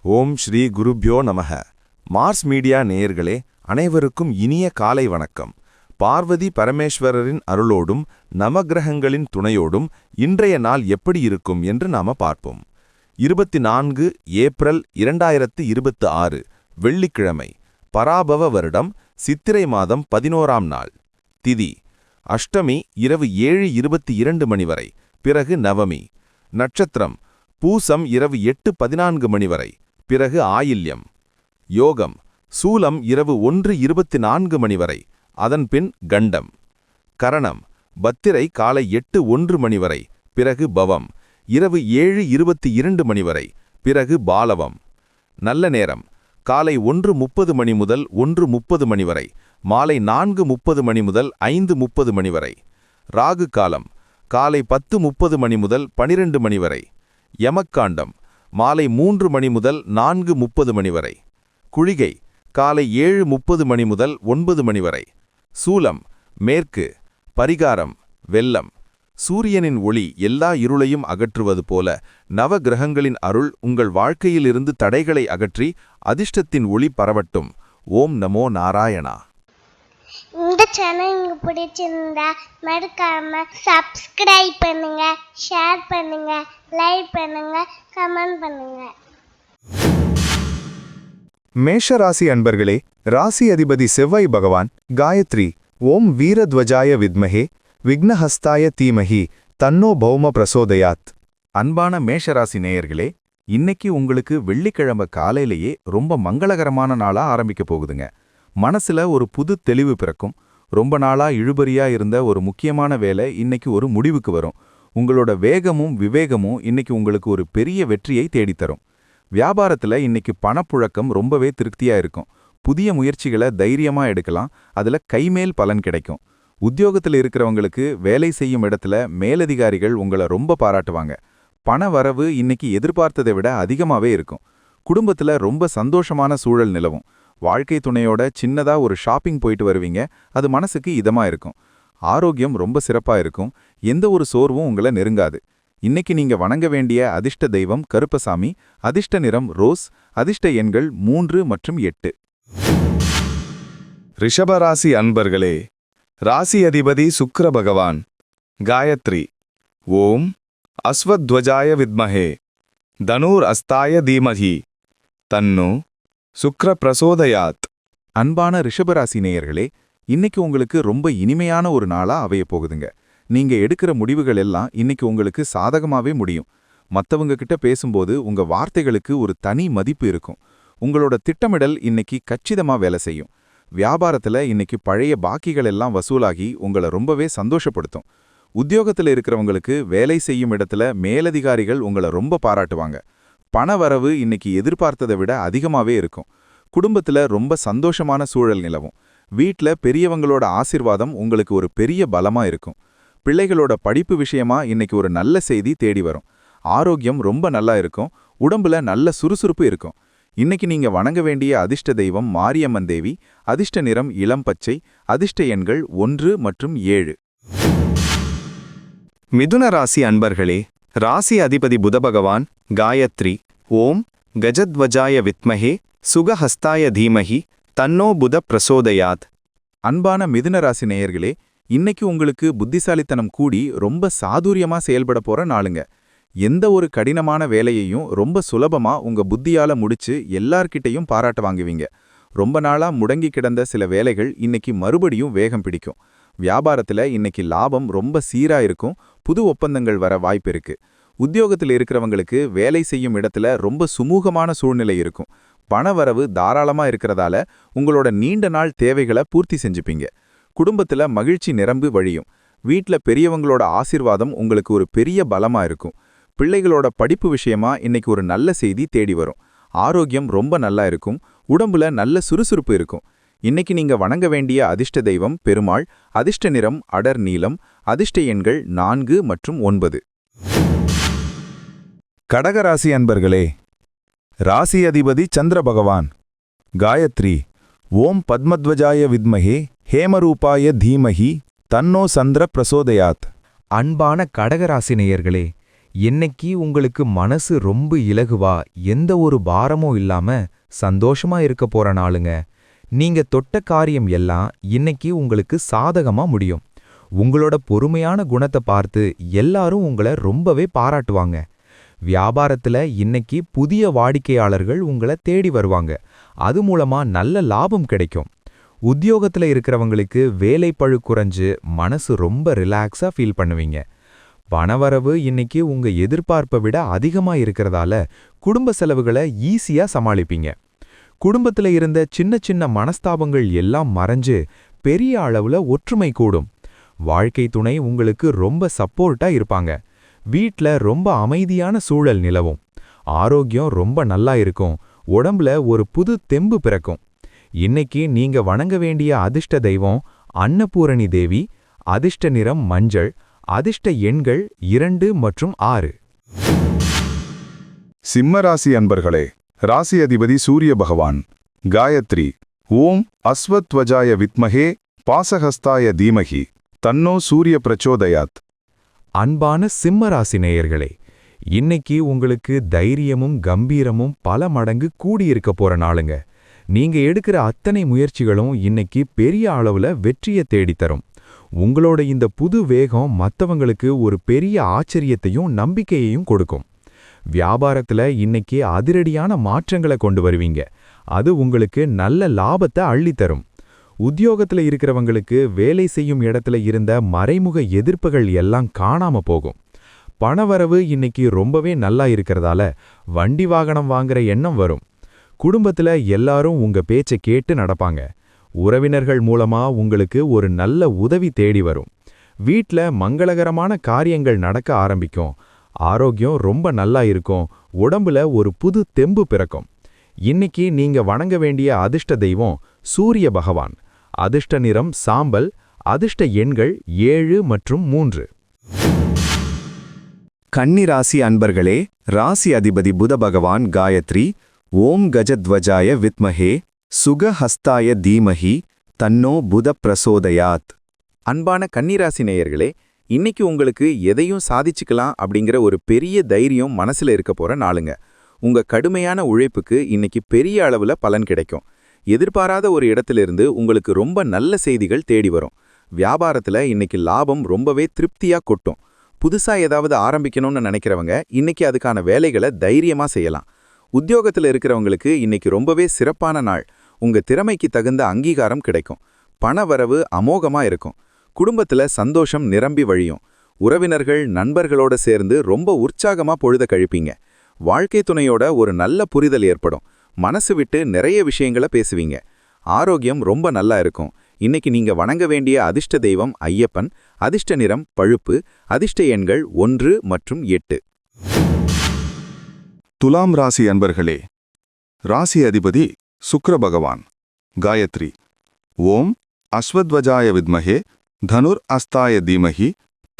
ஓம் ஸ்ரீ குருப்யோ நமக. Mars media நேயர்களே, அனைவருக்கும் இனிய காலை வணக்கம். பார்வதி பரமேஸ்வரரின் அருளோடும் நவக்கிரகங்களின் துணையோடும் இன்றைய நாள் எப்படி இருக்கும் என்று நாம பார்ப்போம். 24 ஏப்ரல் 2026 வெள்ளிக்கிழமை, பராபவ வருடம், சித்திரை மாதம் 11ஆம் நாள். திதி அஷ்டமி இரவு 7:22 மணி வரை, பிறகு நவமி. நட்சத்திரம் பூசம் இரவு 8:14 மணி வரை, பிறகு ஆயில்யம். யோகம் சூலம் இரவு 1:24 மணி வரை, அதன்பின் கண்டம். கரணம் பத்திரை காலை 8:01 மணி வரை, பிறகு பவம் இரவு 7:22 மணி வரை, பிறகு பாலவம். நல்ல நேரம் காலை 1:30 மணி முதல் 1:30 மணி வரை, மாலை 4:30 மணி முதல் 5:30 மணி வரை. ராகு காலம் காலை 10:30 மணி முதல் 12 மணி வரை. யமக்காண்டம் மாலை 3 மணி முதல் 4:30 மணி வரை. குளிகை காலை 7:30 மணி முதல் 9 மணி வரை. சூலம் மேற்கு. பரிகாரம் வெள்ளம். சூரியனின் ஒளி எல்லா இருளையும் அகற்றுவது போல நவ கிரகங்களின் அருள் உங்கள் வாழ்க்கையிலிருந்து தடைகளை அகற்றி அதிர்ஷ்டத்தின் ஒளி பரவட்டும். ஓம் நமோ நாராயணா. இந்த சேனல் உங்களுக்கு பிடிச்சிருந்தா மறக்காம சப்ஸ்கிரைப் பண்ணுங்க, ஷேர் பண்ணுங்க, லைக் பண்ணுங்க, கமெண்ட் பண்ணுங்க. மேஷராசி அன்பர்களே, ராசி அதிபதி செவ்வாய் பகவான் காயத்ரி ஓம் வீரத்வஜாய வித்மஹே விக்னஹஸ்தாய தீமஹி தன்னோ பௌம பிரசோதயாத். அன்பான மேஷராசி நேயர்களே, இன்னைக்கு உங்களுக்கு வெள்ளிக்கிழமை காலையிலேயே ரொம்ப மங்களகரமான நாளா ஆரம்பிக்க போகுதுங்க. மனசுல ஒரு புது தெளிவு பிறக்கும். ரொம்ப நாளா இழுபறியா இருந்த ஒரு முக்கியமான வேலை இன்னைக்கு ஒரு முடிவுக்கு வரும். உங்களோட வேகமும் விவேகமும் இன்னைக்கு உங்களுக்கு ஒரு பெரிய வெற்றியை தேடித்தரும். வியாபாரத்துல இன்னைக்கு பணப்புழக்கம் ரொம்பவே திருப்தியா இருக்கும். புதிய முயற்சிகளை தைரியமா எடுக்கலாம், அதுல கைமேல் பலன் கிடைக்கும். உத்தியோகத்தில் இருக்கிறவங்களுக்கு வேலை செய்யும் இடத்துல மேலதிகாரிகள் உங்களை ரொம்ப பாராட்டுவாங்க. பண வரவு இன்னைக்கு எதிர்பார்த்ததை விட அதிகமாவே இருக்கும். குடும்பத்துல ரொம்ப சந்தோஷமான சூழல் நிலவும். வாழ்க்கை துணையோட சின்னதா ஒரு ஷாப்பிங் போயிட்டு வருவீங்க, அது மனசுக்கு இதமா இருக்கும். ஆரோக்கியம் ரொம்ப சிறப்பா இருக்கும். எந்த ஒரு சோர்வும் உங்களை நெருங்காது. இன்னைக்கு நீங்க வணங்க வேண்டிய அதிர்ஷ்ட தெய்வம் கருப்பசாமி. அதிர்ஷ்ட நிறம் ரோஸ். அதிர்ஷ்ட எண்கள் 3 மற்றும் 8. ரிஷபராசி அன்பர்களே, ராசி அதிபதி சுக்கிர பகவான் காயத்ரி ஓம் அஸ்வத்வஜாய வித்மஹே தனூர் அஸ்தாய தீமஹி தன்னு சுக்ர பிரசோதயாத். அன்பான ரிஷபராசி நேயர்களே, இன்னைக்கு உங்களுக்கு ரொம்ப இனிமையான ஒரு நாளா அமைய போகுதுங்க. நீங்க எடுக்கிற முடிவுகள் எல்லாம் இன்னைக்கு உங்களுக்கு சாதகமாவே முடியும். மத்தவங்க கிட்ட பேசும்போது உங்க வார்த்தைகளுக்கு ஒரு தனி மதிப்பு இருக்கும். உங்களோட திட்டமிடல் இன்னைக்கு கச்சிதமா வேலை செய்யும். வியாபாரத்துல இன்னைக்கு பழைய பாக்கிகள் எல்லாம் வசூலாகி உங்களை ரொம்பவே சந்தோஷப்படுத்தும். உத்தியோகத்துல இருக்கிறவங்களுக்கு வேலை செய்யும் இடத்துல மேலதிகாரிகள் உங்களை ரொம்ப பாராட்டுவாங்க. பணவரவு இன்னைக்கு எதிர்பார்த்ததை விட அதிகமாவே இருக்கும். குடும்பத்துல ரொம்ப சந்தோஷமான சூழல் நிலவும். வீட்ல பெரியவங்களோட ஆசிர்வாதம் உங்களுக்கு ஒரு பெரிய பலமா இருக்கும். பிள்ளைகளோட படிப்பு விஷயமா இன்னைக்கு ஒரு நல்ல செய்தி தேடி வரும். ஆரோக்கியம் ரொம்ப நல்லா இருக்கும். உடம்புல நல்ல சுறுசுறுப்பு இருக்கும். இன்னைக்கு நீங்க வணங்க வேண்டிய அதிர்ஷ்ட தெய்வம் மாரியம்மன் தேவி. அதிர்ஷ்ட நிறம் இளம் பச்சை. அதிர்ஷ்ட எண்கள் 1 மற்றும் 7. மிதுன ராசி அன்பர்களே, ராசி அதிபதி புத பகவான் காயத்ரி ஓம் கஜத்வஜாய வித்மஹே சுகஹஸ்தாய தீமஹி தன்னோ புத பிரசோதயாத். அன்பான மிதுன ராசி நேயர்களே, இன்னைக்கு உங்களுக்கு புத்திசாலித்தனம் கூடி ரொம்ப சாதுரியமா செயல்பட போற நாளுங்க. எந்த ஒரு கடினமான வேலையையும் ரொம்ப சுலபமா உங்க புத்தியால முடிச்சு எல்லார்கிட்டையும் பாராட்ட வாங்குவீங்க. ரொம்ப நாளா முடங்கி கிடந்த சில வேலைகள் இன்னைக்கு மறுபடியும் வேகம் பிடிக்கும். வியாபாரத்துல இன்னைக்கு லாபம் ரொம்ப சீரா இருக்கும். புது ஒப்பந்தங்கள் வர வாய்ப்பு இருக்கு. உத்தியோகத்தில் இருக்கிறவங்களுக்கு வேலை செய்யும் இடத்துல ரொம்ப சுமூகமான சூழ்நிலை இருக்கும். பணவரவு தாராளமா இருக்கிறதால உங்களோட நீண்ட நாள் தேவைகளை பூர்த்தி செஞ்சுப்பீங்க. குடும்பத்துல மகிழ்ச்சி நிரம்பி வழியும். வீட்ல பெரியவங்களோட ஆசிர்வாதம் உங்களுக்கு ஒரு பெரிய பலமா இருக்கும். பிள்ளைகளோட படிப்பு விஷயமா இன்னைக்கு ஒரு நல்ல செய்தி தேடி வரும். ஆரோக்கியம் ரொம்ப நல்லா இருக்கும். உடம்புல நல்ல சுறுசுறுப்பு இருக்கும். இன்னைக்கு நீங்க வணங்க வேண்டிய அதிர்ஷ்ட தெய்வம் பெருமாள். அதிர்ஷ்ட நிறம் அடர் நீலம். அதிர்ஷ்ட எண்கள் 4 மற்றும் 9. கடகராசி அன்பர்களே, ராசி அதிபதி சந்திர பகவான் காயத்ரி ஓம் பத்மத்வஜாய வித்மஹே ஹேமரூபாய தீமஹி தன்னோ சந்திர பிரசோதயாத். அன்பான கடகராசி நேயர்களே, இன்னைக்கு உங்களுக்கு மனசு ரொம்ப இலகுவா, எந்த ஒரு பாரமும் இல்லாம சந்தோஷமா இருக்க போற நாளுங்க. நீங்க தொட்ட காரியம் எல்லாம் இன்னைக்கு உங்களுக்கு சாதகமா முடியும். உங்களோட பொறுமையான குணத்தை பார்த்து எல்லாரும் உங்களை ரொம்பவே பாராட்டுவாங்க. வியாபாரத்துல இன்னைக்கு புதிய வாடிக்கையாளர்கள் உங்களை தேடி வருவாங்க. அது மூலமா நல்ல லாபம் கிடைக்கும். உத்தியோகத்துல இருக்கிறவங்களுக்கு வேலைப்பழு குறைஞ்சு மனசு ரொம்ப ரிலாக்ஸா ஃபீல் பண்ணுவீங்க. பணவரவு இன்னைக்கு உங்க எதிர்பார்ப்பை விட அதிகமா இருக்கிறதால குடும்ப செலவுகளை ஈஸியா சமாளிப்பீங்க. குடும்பத்துல இருந்த சின்ன சின்ன மனஸ்தாபங்கள் எல்லாம் மறைஞ்சு பெரிய அளவுல ஒற்றுமை கூடும். வாழ்க்கை துணை உங்களுக்கு ரொம்ப சப்போர்ட்டா இருப்பாங்க. வீட்ல ரொம்ப அமைதியான சூழல் நிலவும். ஆரோக்கியம் ரொம்ப நல்லா இருக்கும். உடம்புல ஒரு புது தெம்பு பிறக்கும். இன்னைக்கு நீங்க வணங்க வேண்டிய அதிர்ஷ்ட தெய்வம் அன்னபூரணி தேவி. அதிர்ஷ்ட நிறம் மஞ்சள். அதிர்ஷ்ட எண்கள் 2 மற்றும் 6. சிம்மராசி அன்பர்களே, ராசி அதிபதி சூரிய பகவான். காயத்ரி. ஓம் அஸ்வத்வஜாய வித்மஹே பாசஹஸ்தாய தீமஹி தன்னோ சூரிய பிரச்சோதயாத். அன்பான சிம்மராசி நேயர்களே, இன்னைக்கு உங்களுக்கு தைரியமும் கம்பீரமும் பல மடங்கு கூடியிருக்க போற நாளுங்க. நீங்க எடுக்கிற அத்தனை முயற்சிகளும் இன்னைக்கு பெரிய அளவுல வெற்றியை தேடித்தரும். உங்களோட இந்த புது வேகம் மத்தவங்களுக்கு ஒரு பெரிய ஆச்சரியத்தையும் நம்பிக்கையையும் கொடுக்கும். வியாபாரத்துல இன்னைக்கு அதிரடியான மாற்றங்களை கொண்டு வருவீங்க. அது உங்களுக்கு நல்ல லாபத்தை அள்ளித்தரும். உத்தியோகத்துல இருக்கிறவங்களுக்கு வேலை செய்யும் இடத்துல இருந்த மறைமுக எதிர்ப்புகள் எல்லாம் காணாம போகும். பணவரவு இன்னைக்கு ரொம்பவே நல்லா இருக்கிறதால வண்டி வாகனம் வாங்குற எண்ணம் வரும். குடும்பத்துல எல்லாரும் உங்க பேச்சை கேட்டு நடப்பாங்க. உறவினர்கள் மூலமா உங்களுக்கு ஒரு நல்ல உதவி தேடி வரும். வீட்ல மங்களகரமான காரியங்கள் நடக்க ஆரம்பிக்கும். ஆரோக்கியம் ரொம்ப நல்லா இருக்கும். உடம்புல ஒரு புது தெம்பு பிறக்கும். இன்னைக்கு நீங்க வணங்க வேண்டிய அதிர்ஷ்ட தெய்வம் சூரிய பகவான். அதிர்ஷ்ட நிறம் சாம்பல். அதிர்ஷ்ட எண்கள் 7 மற்றும் 3. கன்னிராசி அன்பர்களே, ராசி அதிபதி புத பகவான். காயத்ரி. ஓம் கஜத்வஜாய வித்மஹே சுகஹஸ்தாய தீமஹி தன்னோ புத பிரசோதயாத். அன்பான கன்னிராசி நேயர்களே, இன்னைக்கு உங்களுக்கு எதையும் சாதிச்சுக்கலாம் அப்படிங்கிற ஒரு பெரிய தைரியம் மனசுல இருக்க போற நாளுங்க. உங்க கடுமையான உழைப்புக்கு இன்னைக்கு பெரிய அளவுல பலன் கிடைக்கும். எதிர்பாராத ஒரு இடத்திலிருந்து உங்களுக்கு ரொம்ப நல்ல செய்திகள் தேடி வரும். வியாபாரத்துல இன்னைக்கு லாபம் ரொம்பவே திருப்தியா கொட்டும். புதுசா ஏதாவது ஆரம்பிக்கணும்னு நினைக்கிறவங்க இன்னைக்கு அதுக்கான வேலைகளை தைரியமா செய்யலாம். உத்தியோகத்துல இருக்கிறவங்களுக்கு இன்னைக்கு ரொம்பவே சிறப்பான நாள். உங்க திறமைக்கு தகுந்த அங்கீகாரம் கிடைக்கும். பணவரவு அமோகமா இருக்கும். குடும்பத்துல சந்தோஷம் நிரம்பி வழியும். உறவினர்கள் நண்பர்களோட சேர்ந்து ரொம்ப உற்சாகமா பொழுத கழிப்பீங்க. வாழ்க்கை துணையோட ஒரு நல்ல புரிதல் ஏற்படும். மனசு விட்டு நிறைய விஷயங்களை பேசுவீங்க. ஆரோக்கியம் ரொம்ப நல்லா இருக்கும். இன்னைக்கு நீங்க வணங்க வேண்டிய அதிர்ஷ்ட தெய்வம் ஐயப்பன். அதிர்ஷ்ட நிறம் பழுப்பு. அதிர்ஷ்ட எண்கள் 1 மற்றும் 8. துலாம் ராசி அன்பர்களே, ராசி அதிபதி சுக்கிர பகவான். காயத்ரி. ஓம் அஸ்வத்வஜாய வித்மஹே தனுர் அஸ்தாய தீமஹி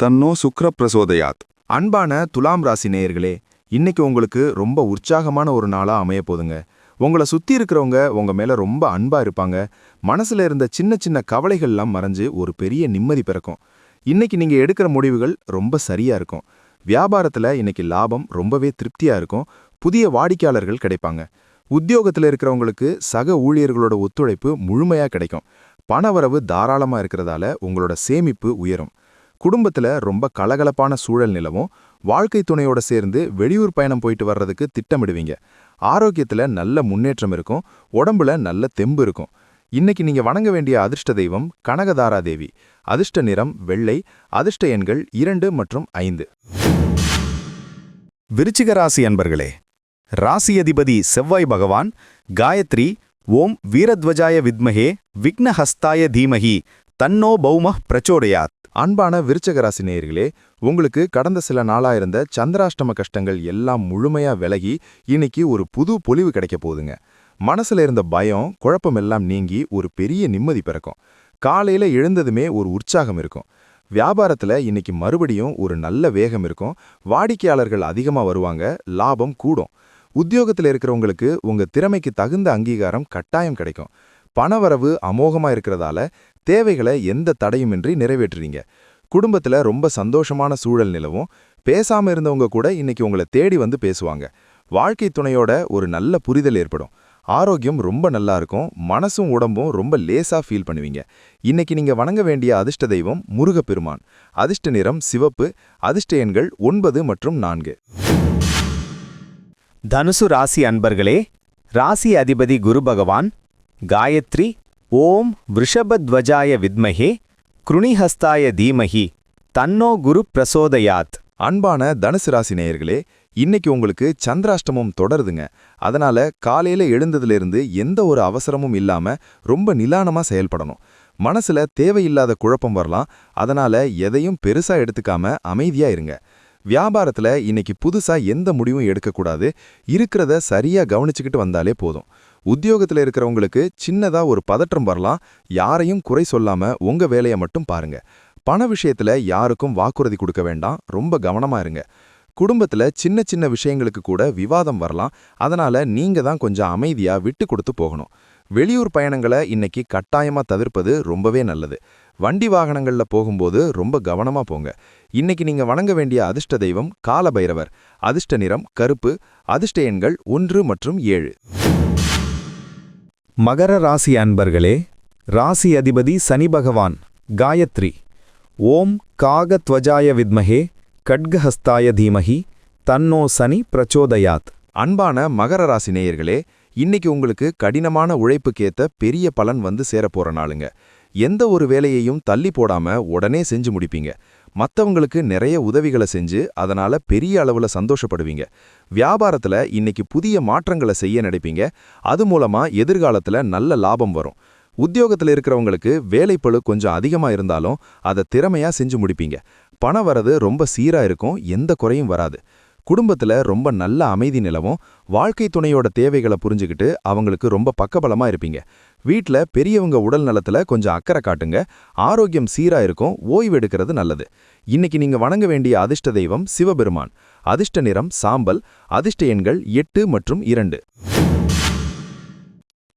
தன்னோ சுக்ர பிரசோதயாத். அன்பான துலாம் ராசி நேயர்களே, இன்னைக்கு உங்களுக்கு ரொம்ப உற்சாகமான ஒரு நாளா அமைய போதுங்க. உங்களை சுத்தி இருக்கிறவங்க உங்க மேல ரொம்ப அன்பா இருப்பாங்க. மனசுல இருந்த சின்ன சின்ன கவலைகள்லாம் மறைஞ்சு ஒரு பெரிய நிம்மதி பிறக்கும். இன்னைக்கு நீங்க எடுக்கிற முடிவுகள் ரொம்ப சரியா இருக்கும். வியாபாரத்துல இன்னைக்கு லாபம் ரொம்பவே திருப்தியா இருக்கும். புதிய வாடிக்கையாளர்கள் கிடைப்பாங்க. உத்தியோகத்துல இருக்கிறவங்களுக்கு சக ஊழியர்களோட ஒத்துழைப்பு முழுமையா கிடைக்கும். பணவரவு தாராளமா இருக்கிறதால உங்களோட சேமிப்பு உயரும். குடும்பத்துல ரொம்ப கலகலப்பான சூழல் நிலவும். வாழ்க்கை துணையோட சேர்ந்து வெளியூர் பயணம் போயிட்டு வர்றதுக்கு திட்டமிடுவீங்க. ஆரோக்கியத்துல நல்ல முன்னேற்றம் இருக்கும். உடம்புல நல்ல தெம்பு இருக்கும். இன்னைக்கு நீங்க வணங்க வேண்டிய அதிர்ஷ்ட தெய்வம் கனகதாரா தேவி. அதிர்ஷ்ட நிறம் வெள்ளை. அதிர்ஷ்ட எண்கள் 2 மற்றும் 5. விருச்சிக ராசி அன்பர்களே, ராசி அதிபதி செவ்வாய் பகவான். காயத்ரி. ஓம் வீரத்வஜாய வித்மஹே விக்னஹஸ்தாய தீமஹி தன்னோ பௌமஹ் பிரச்சோதயாத். அன்பான விருச்சிக ராசி நேயர்களே, உங்களுக்கு கடந்த சில நாளா இருந்த சந்திராஷ்டம கஷ்டங்கள் எல்லாம் முழுமையா விலகி இன்னைக்கு ஒரு புது பொலிவு கிடைக்க போகுதுங்க. மனசுல இருந்த பயம் குழப்பம் எல்லாம் நீங்கி ஒரு பெரிய நிம்மதி பிறக்கும். காலையில எழுந்ததுமே ஒரு உற்சாகம் இருக்கும். வியாபாரத்துல இன்னைக்கு மறுபடியும் ஒரு நல்ல வேகம் இருக்கும். வாடிக்கையாளர்கள் அதிகமா வருவாங்க. லாபம் கூடும். உத்தியோகத்துல இருக்கிறவங்களுக்கு உங்க திறமைக்கு தகுந்த அங்கீகாரம் கட்டாயம் கிடைக்கும். பணவரவு அமோகமா இருக்கிறதால தேவைகளை எந்த தடையுமின்றி நிறைவேற்றுறீங்க. குடும்பத்துல ரொம்ப சந்தோஷமான சூழல் நிலவும். பேசாம இருந்தவங்க கூட இன்னைக்கு உங்களை தேடி வந்து பேசுவாங்க. வாழ்க்கை துணையோட ஒரு நல்ல புரிதல் ஏற்படும். ஆரோக்கியம் ரொம்ப நல்லா இருக்கும். மனசும் உடம்பும் ரொம்ப லேசா ஃபீல் பண்ணுவீங்க. இன்னைக்கு நீங்க வணங்க வேண்டிய அதிர்ஷ்ட தெய்வம் முருகப்பெருமான். அதிர்ஷ்ட நிறம் சிவப்பு. அதிர்ஷ்ட எண்கள் 9 மற்றும் 4. தனுசு ராசி அன்பர்களே, ராசி அதிபதி குரு பகவான். காயத்ரி ஓம் விருஷபத்வஜாய வித்மஹே கிருணிஹஸ்தாய தீமஹி தன்னோ குரு பிரசோதயாத். அன்பான தனுசு ராசி நேயர்களே, இன்னைக்கு உங்களுக்கு சந்திராஷ்டமம் தொடருதுங்க. அதனால காலையில எழுந்ததிலிருந்து எந்த ஒரு அவசரமும் இல்லாம ரொம்ப நிதானமா செயல்படணும். மனசுல தேவையில்லாத குழப்பம் வரலாம். அதனால எதையும் பெருசா எடுத்துக்காம அமைதியா இருங்க. வியாபாரத்துல இன்னைக்கு புதுசா எந்த முடிவும் எடுக்கக்கூடாது. இருக்கிறத சரியா கவனிச்சுக்கிட்டு வந்தாலே போதும். உத்தியோகத்துல இருக்கிறவங்களுக்கு சின்னதா ஒரு பதற்றம் வரலாம். யாரையும் குறை சொல்லாம உங்க வேலையை மட்டும் பாருங்க. பண விஷயத்துல யாருக்கும் வாக்குறுதி கொடுக்க வேண்டாம். ரொம்ப கவனமா இருங்க. குடும்பத்துல சின்ன சின்ன விஷயங்களுக்கு கூட விவாதம் வரலாம். அதனால நீங்க தான் கொஞ்சம் அமைதியா விட்டு கொடுத்து போகணும். வெளியூர் பயணங்களை இன்னைக்கு கட்டாயமா தவிர்ப்பது ரொம்பவே நல்லது. வண்டி வாகனங்கள்ல போகும்போது ரொம்ப கவனமா போங்க. இன்னைக்கு நீங்க வணங்க வேண்டிய அதிர்ஷ்ட தெய்வம் காலபைரவர். அதிர்ஷ்ட நிறம் கருப்பு. அதிர்ஷ்ட எண்கள் 1 மற்றும் 7. மகர ராசி அன்பர்களே, ராசி அதிபதி சனி பகவான். காயத்ரி ஓம் காகத்வஜாய வித்மஹே கட்கஹஸ்தாய தீமஹி தன்னோ சனி பிரச்சோதயாத். அன்பான மகர ராசி நேயர்களே, இன்னைக்கு உங்களுக்கு கடினமான உழைப்புக்கேத்த பெரிய பலன் வந்து சேரப்போற நாளுங்க. எந்த ஒரு வேலையையும் தள்ளி போடாம உடனே செஞ்சு முடிப்பீங்க. மத்தவங்களுக்கு நிறைய உதவிகளை செஞ்சு அதனால பெரிய அளவுல சந்தோஷப்படுவீங்க. வியாபாரத்துல இன்னைக்கு புதிய மாற்றங்களை செய்ய நினைப்பீங்க. அது மூலமா எதிர்காலத்துல நல்ல லாபம் வரும். உத்தியோகத்துல இருக்கிறவங்களுக்கு வேலைப்பளு கொஞ்சம் அதிகமா இருந்தாலும் அதை திறமையா செஞ்சு முடிப்பீங்க. பண வரது ரொம்ப சீரா இருக்கும். எந்த குறையும் வராது. குடும்பத்துல ரொம்ப நல்ல அமைதி நிலவும். வாழ்க்கை துணையோட தேவைகளை புரிஞ்சுக்கிட்டு அவங்களுக்கு ரொம்ப பக்கபலமா இருப்பீங்க. வீட்ல பெரியவங்க உடல் நலத்துல கொஞ்சம் அக்கறை காட்டுங்க. ஆரோக்கியம் சீரா இருக்கும். ஓய்வு எடுக்கிறது நல்லது. இன்னைக்கு நீங்க வணங்க வேண்டிய அதிர்ஷ்ட தெய்வம் சிவபெருமான். அதிர்ஷ்ட நிறம் சாம்பல். அதிர்ஷ்ட எண்கள் 8 மற்றும் 2.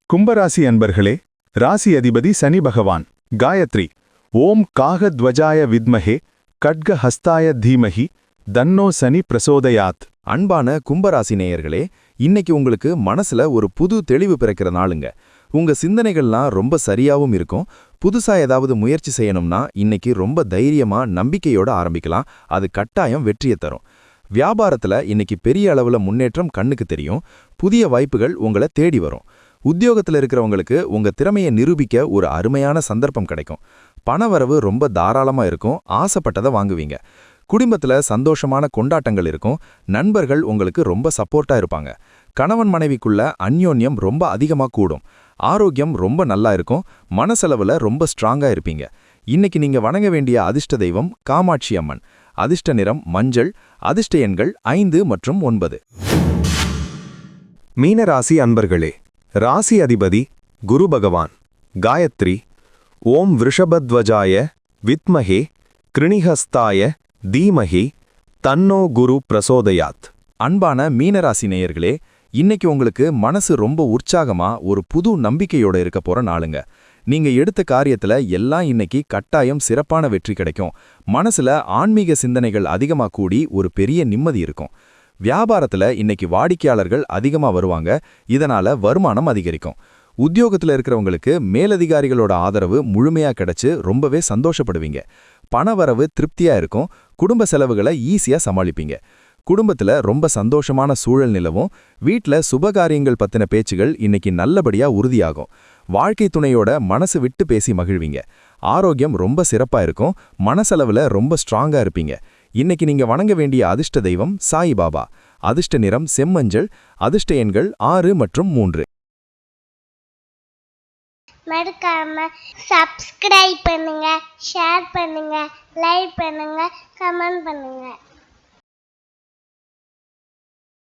கும்பராசி அன்பர்களே, ராசி அதிபதி சனி பகவான். காயத்ரி ஓம் காகத்வஜாய வித்மஹே கட்கஹஸ்தாய தீமஹி தன்னோ சனி பிரசோதயாத். அன்பான கும்பராசி நேயர்களே, இன்னைக்கு உங்களுக்கு மனசுல ஒரு புது தெளிவு பிறக்கிற நாளுங்க. உங்க சிந்தனைகள்லாம் ரொம்ப சரியாவும் இருக்கும். புதுசா ஏதாவது முயற்சி செய்யணும்னா இன்னைக்கு ரொம்ப தைரியமா நம்பிக்கையோட ஆரம்பிக்கலாம். அது கட்டாயம் வெற்றியை தரும். வியாபாரத்துல இன்னைக்கு பெரிய அளவுல முன்னேற்றம் கண்ணுக்கு தெரியும். புதிய வாய்ப்புகள் உங்களை தேடி வரும். உத்தியோகத்துல இருக்கிறவங்களுக்கு உங்க திறமையை நிரூபிக்க ஒரு அருமையான சந்தர்ப்பம் கிடைக்கும். பணவரவு ரொம்ப தாராளமா இருக்கும். ஆசைப்பட்டதை வாங்குவீங்க. குடும்பத்துல சந்தோஷமான கொண்டாட்டங்கள் இருக்கும். நண்பர்கள் உங்களுக்கு ரொம்ப சப்போர்ட்டா இருப்பாங்க. கணவன் மனைவிக்குள்ள அந்யோன்யம் ரொம்ப அதிகமா கூடும். ஆரோக்கியம் ரொம்ப நல்லா இருக்கும். மனசளவுல ரொம்ப ஸ்ட்ராங்கா இருப்பீங்க. இன்னைக்கு நீங்க வணங்க வேண்டிய அதிர்ஷ்ட தெய்வம் காமாட்சி அம்மன். அதிர்ஷ்ட நிறம் மஞ்சள். அதிர்ஷ்ட எண்கள் 5 மற்றும் 9. மீனராசி அன்பர்களே, ராசி அதிபதி குரு பகவான். காயத்ரி ஓம் விருஷபத்வஜாய வித்மஹே கிருணிஹஸ்தாய தீமஹி தன்னோ குரு பிரசோதயாத். அன்பான மீனராசி நேயர்களே, இன்னைக்கு உங்களுக்கு மனசு ரொம்ப உற்சாகமா ஒரு புது நம்பிக்கையோட இருக்க போற நாளுங்க. நீங்க எடுத்த காரியத்துல எல்லாம் இன்னைக்கு கட்டாயம் சிறப்பான வெற்றி கிடைக்கும். மனசுல ஆன்மீக சிந்தனைகள் அதிகமா கூடி ஒரு பெரிய நிம்மதி இருக்கும். வியாபாரத்துல இன்னைக்கு வாடிக்கையாளர்கள் அதிகமா வருவாங்க. இதனால வருமானம் அதிகரிக்கும். உத்தியோகத்துல இருக்கிறவங்களுக்கு மேலதிகாரிகளோட ஆதரவு முழுமையா கிடைச்சு ரொம்பவே சந்தோஷப்படுவீங்க. பணவரவு திருப்தியா இருக்கும். குடும்ப செலவுகளை ஈஸியா சமாளிப்பீங்க. குடும்பத்துல ரொம்ப சந்தோஷமான சூழல் நிலவும். வீட்ல சுபகாரியங்கள் பத்தின பேச்சுகள் இன்னைக்கு நல்லபடியா உறுதியாகும். வாழ்க்கை துணையோட மனசு விட்டு பேசி மகிழ்வீங்க. ஆரோக்கியம் ரொம்ப சிறப்பா இருக்கும். மனசளவுல ரொம்ப ஸ்ட்ராங்கா இருப்பீங்க. இன்னைக்கு நீங்க வணங்க வேண்டிய அதிர்ஷ்ட தெய்வம் சாயிபாபா. அதிர்ஷ்ட நிறம் செம்மஞ்சள். அதிர்ஷ்ட எண்கள் 6 மற்றும் 3. மறக்காம சப்ஸ்கிரைப் பண்ணுங்க, ஷேர் பண்ணுங்க, லைக் பண்ணுங்க, கமெண்ட் பண்ணுங்க.